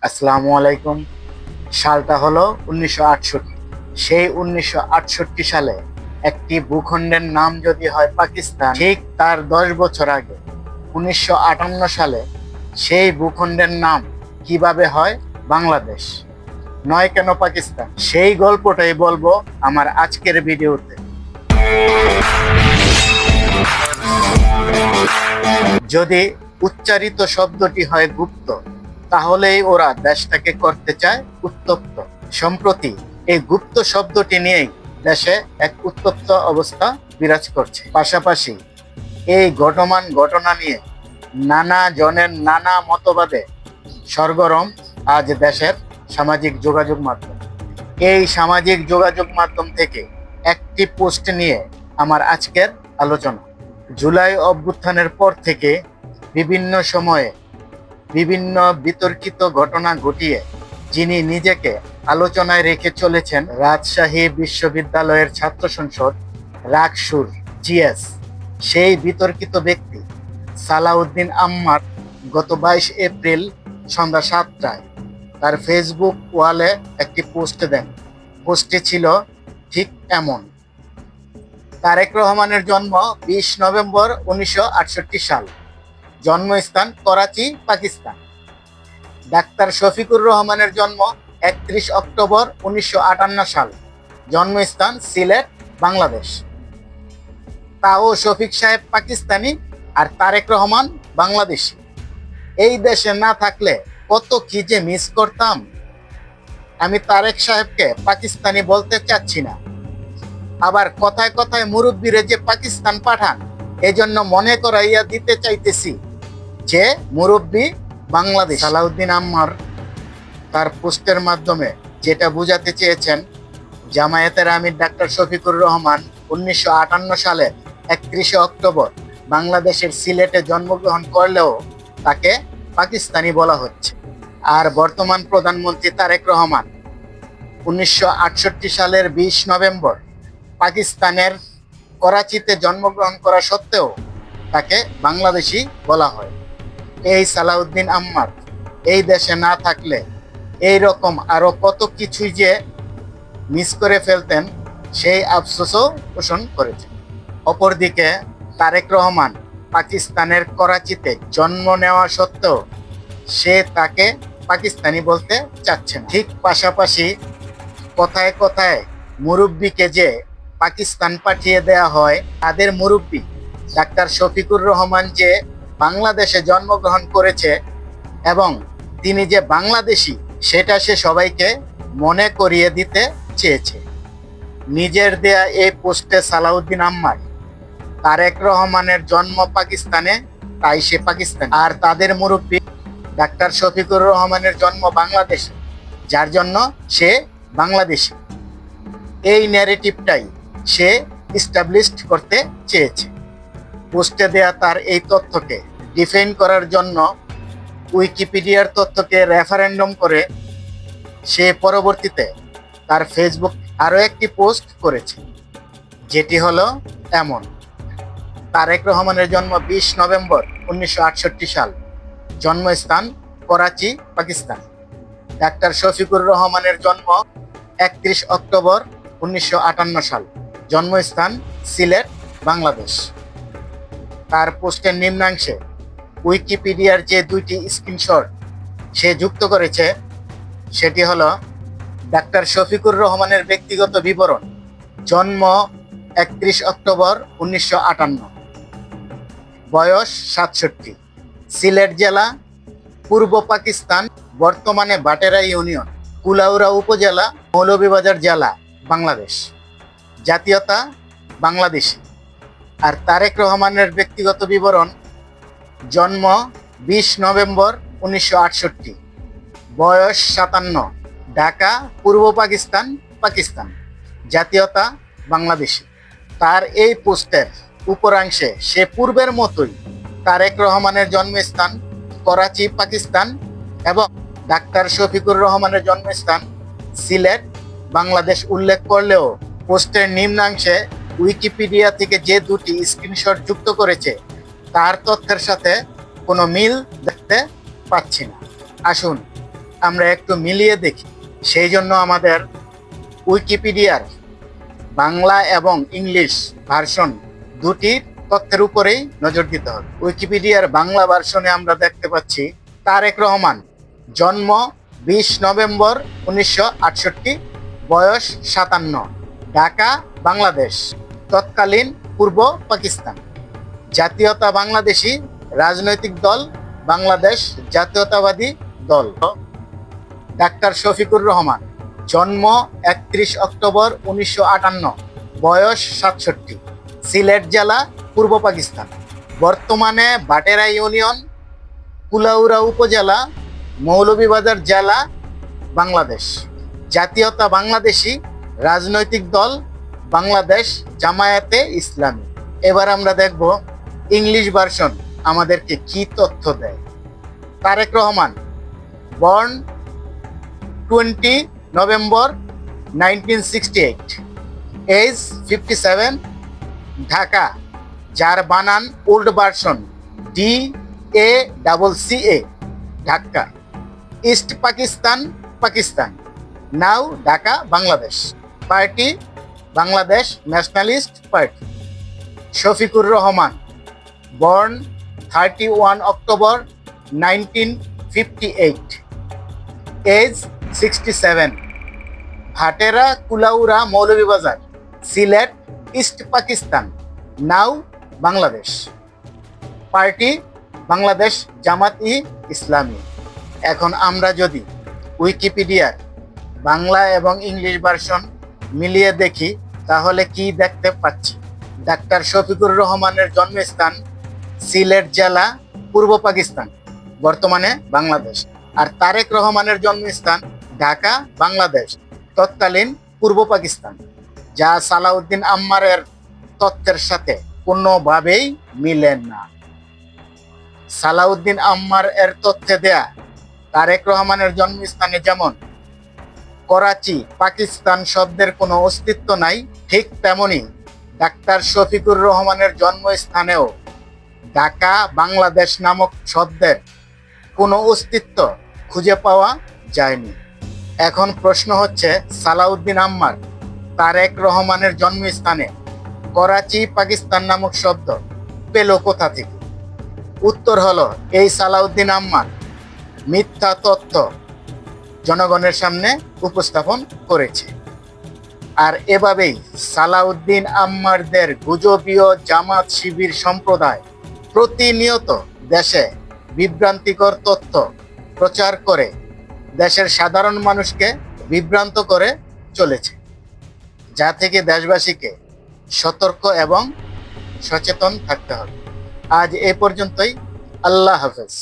আসসালামু আলাইকুম। সালটা হলো ১৯৬৮। সেই ১৯৬৮ সালে একটি ভূখণ্ডের নাম যদি হয় পাকিস্তান, ঠিক তার ১০ বছর আগে ১৯৫৮ সালে সেই ভূখণ্ডের নাম কিভাবে হয় বাংলাদেশ, নয় কেন পাকিস্তান, সেই গল্পটাই বলবো আমার আজকের ভিডিওতে। যদি উচ্চারিত শব্দটি হয় গুপ্ত, তাহলেই ওরা দেশটাকে করতে চায় উত্তপ্ত। সম্প্রতি এই গুপ্ত শব্দটি নিয়েই দেশে এক উত্তপ্ত অবস্থা বিরাজ করছে। পাশাপাশি এই ঘটমান ঘটনা নিয়ে নানা জনের নানা মতবাদে সরগরম আজ দেশের সামাজিক যোগাযোগ মাধ্যম। এই সামাজিক যোগাযোগ মাধ্যম থেকে একটি পোস্ট নিয়ে আমার আজকের আলোচনা। জুলাই অভ্যুত্থানের পর থেকে বিভিন্ন সময়ে বিভিন্ন বিতর্কিত ঘটনা ঘটিয়ে যিনি নিজেকে আলোচনায় রেখে চলেছেন, রাজশাহী বিশ্ববিদ্যালয়ের ছাত্র সংসদ রাকসুর জিএস, সেই বিতর্কিত ব্যক্তি সালাউদ্দিন আম্মার গত ২২ এপ্রিল সন্ধ্যা ৭টায় তার ফেসবুক ওয়ালে একটি পোস্ট দেন। পোস্টে ছিল ঠিক এমন: তারেক রহমানের জন্ম ২০ নভেম্বর ১৯৬৮ সাল, জন্মস্থান করাচি, পাকিস্তান। ডাক্তার শফিকুর রহমানের জন্ম ৩১ অক্টোবর ১৯৫৮ সাল, জন্মস্থান সিলেট, বাংলাদেশ। তাও শফিক সাহেব পাকিস্তানি আর তারেক রহমান বাংলাদেশি। এই দেশে না থাকলে কত কি যে মিস করতাম। আমি তারেক সাহেবকে পাকিস্তানি বলতে চাচ্ছি না, আবার কথায় কথায় মুরব্বীরে যে পাকিস্তান পাঠান, এজন্য মনে করাইয়া দিতে চাইতেছি যে মুরব্বী বাংলাদেশ। সালাউদ্দিন আম্মার তার পোস্টের মাধ্যমে যেটা বুঝাতে চেয়েছেন, জামায়াতের আমির ডাক্তার শফিকুর রহমান ১৯৫৮ সালের ৩১ অক্টোবর বাংলাদেশের সিলেটে জন্মগ্রহণ করলেও তাকে পাকিস্তানি বলা হচ্ছে। আর বর্তমান প্রধানমন্ত্রী তারেক রহমান ১৯৬৮ সালের ২০ নভেম্বর পাকিস্তানের করাচিতে জন্মগ্রহণ করা সত্ত্বেও তাকে বাংলাদেশি বলা হয়। এই সালাউদ্দিন আম্মার এই দেশে না থাকলে এই রকম আরো কত কিছুই যে মিস করে ফেলতেন, সেই আফসোসও পোষণ করেছেন। অপরদিকে তারেক রহমান পাকিস্তানের করাচিতে জন্ম নেওয়া সত্ত্বেও সে তাকে পাকিস্তানি বলতে চাচ্ছে না। ঠিক পাশাপাশি কথায় কথায় মুরব্বীকে যে পাকিস্তান পাঠিয়ে দেয়া হয়, তাদের মুরব্বী ডাক্তার শফিকুর রহমান যে বাংলাদেশে জন্মগ্রহণ করেছে এবং তিনি যে বাংলাদেশি, সেটা সে সবাইকে মনে করিয়ে দিতে চেয়েছে। নিজের দেয়া এই পোস্টে সালাউদ্দিন আম্মার তারেক রহমানের জন্ম পাকিস্তানে, তাই সে পাকিস্তান, আর তাদের মুরব্বী ডাক্তার শফিকুর রহমানের জন্ম বাংলাদেশে, যার জন্য সে বাংলাদেশি। এই ন্যারেটিভটাই সে ইস্টাবলিশড করতে চেয়েছে। পোস্টে দেয়া তার এই তথ্যকে ডিফেন্ড করার জন্য উইকিপিডিয়ার তথ্যকে রেফারেন্ডম করে সে পরবর্তীতে তার ফেসবুক আরও একটি পোস্ট করেছে, যেটি হলো এমন: তারেক রহমানের জন্ম ২০ নভেম্বর ১৯৬৮ সাল, জন্মস্থান করাচি, পাকিস্তান। ডাক্তার শফিকুর রহমানের জন্ম ৩১ অক্টোবর ১৯৫৮ সাল, জন্মস্থান সিলেট, বাংলাদেশ। তার পোস্টের নিম্নাংশে উইকিপিডিয়ার যে দুইটি স্ক্রিনশট সে যুক্ত করেছে, সেটি হলো ডাক্তার শফিকুর রহমানের ব্যক্তিগত বিবরণ। জন্ম ৩১ অক্টোবর ১৯৫৮, বয়স ৬৭, সিলেট জেলা, পূর্ব পাকিস্তান, বর্তমানে বাটেরা ইউনিয়ন, কুলাউড়া উপজেলা, মৌলভীবাজার জেলা, বাংলাদেশ। জাতীয়তা বাংলাদেশি। আর তারেক রহমানের ব্যক্তিগত বিবরণ: জন্ম ২০ নভেম্বর ১৯৬৮, বয়স ৫৭, ঢাকা, পূর্ব পাকিস্তান, পাকিস্তান। জাতীয়তা বাংলাদেশি। তার এই পোস্টের উপরাংশে সে পূর্বের মতোই তারেক রহমানের জন্মস্থান করাচি, পাকিস্তান এবং ডাক্তার শফিকুর রহমানের জন্মস্থান সিলেট, বাংলাদেশ উল্লেখ করলেও পোস্টের নিম্নাংশে উইকিপিডিয়া থেকে যে দুটি স্ক্রিনশট যুক্ত করেছে, তার তথ্যের সাথে কোনো মিল দেখতে পাচ্ছি না। আসুন আমরা একটু মিলিয়ে দেখি। সেই জন্য আমাদের উইকিপিডিয়ার বাংলা এবং ইংলিশ ভার্সন দুটির তথ্যের উপরেই নজর দিতে হবে। উইকিপিডিয়ার বাংলা ভার্সনে আমরা দেখতে পাচ্ছি তারেক রহমান, জন্ম 20 নভেম্বর 1968, বয়স 57, ঢাকা, বাংলাদেশ, তৎকালীন পূর্ব পাকিস্তান, জাতীয়তা বাংলাদেশী, রাজনৈতিক দল বাংলাদেশ জাতীয়তাবাদী দল। ডাক্তার শফিকুর রহমান, জন্ম 31 অক্টোবর 1958, বয়স 67, সিলেট জেলা, পূর্ব পাকিস্তান, বর্তমানে বাটেরা ইউনিয়ন, কুলাউড়া উপজেলা, মৌলভীবাজার জেলা, বাংলাদেশ, জাতীয়তা বাংলাদেশী, রাজনৈতিক দল বাংলাদেশ জামায়াতে ইসলামী। এবার আমরা দেখব ইংলিশ ভার্সন আমাদেরকে কি তথ্য দেয়। Tarique Rahman, born 20 November 1968, age 57, Dhaka, যার বানান old version DACCA, Dhaka, East Pakistan, Pakistan, now Dhaka, Bangladesh, party Bangladesh Nationalist Party. Shafiqur Rahman, born 31 October 1958, age 67, Bhatera, Kulaura, Moulvibazar, Sylhet, East Pakistan, now Bangladesh, party Bangladesh Jamaat e Islami. এখন আমরা যদি উইকিপিডিয়ার বাংলা এবং ইংলিশ ভার্সন মিলিয়ে দেখি তাহলে কি দেখতে পাচ্ছি। ডাক্তার শফিকুর রহমানের জন্মস্থান সিলেট জেলা, পূর্ব পাকিস্তান, বর্তমানে বাংলাদেশ। আর তারেক রহমানের জন্মস্থান ঢাকা, বাংলাদেশ, তৎকালীন পূর্ব পাকিস্তান, যা সালাউদ্দিন আম্মারের তথ্যের সাথে কোনোভাবেই মিলে না। সালাউদ্দিন আম্মার এর তথ্যে দেয়া তারেক রহমানের জন্মস্থানে যেমন করাচি, পাকিস্তান শব্দের কোনো অস্তিত্ব নাই, ঠিক তেমনি ডাক্তার শফিকুর রহমানের জন্মস্থানেও ঢাকা, বাংলাদেশ নামক শব্দের কোনো অস্তিত্ব খুঁজে পাওয়া যায়নি। এখন প্রশ্ন হচ্ছে, সালাউদ্দিন আম্মার তারেক রহমানের জন্মস্থানে করাচি, পাকিস্তান নামক শব্দ পেল কোথা থেকে? উত্তর হলো, এই সালাউদ্দিন আম্মার মিথ্যা তথ্য জনগণের সামনে উপস্থাপন করেছে। আর এভাবেই সালাউদ্দিন আম্মারদের গুজবীয় জামাত শিবির সম্প্রদায় প্রতিনিয়ত দেশে বিভ্রান্তিকর তথ্য প্রচার করে দেশের সাধারণ মানুষকে বিভ্রান্ত করে চলেছে, যা থেকে দেশবাসীকে সতর্ক এবং সচেতন থাকতে হবে। আজ এ পর্যন্তই। আল্লাহ হাফেজ।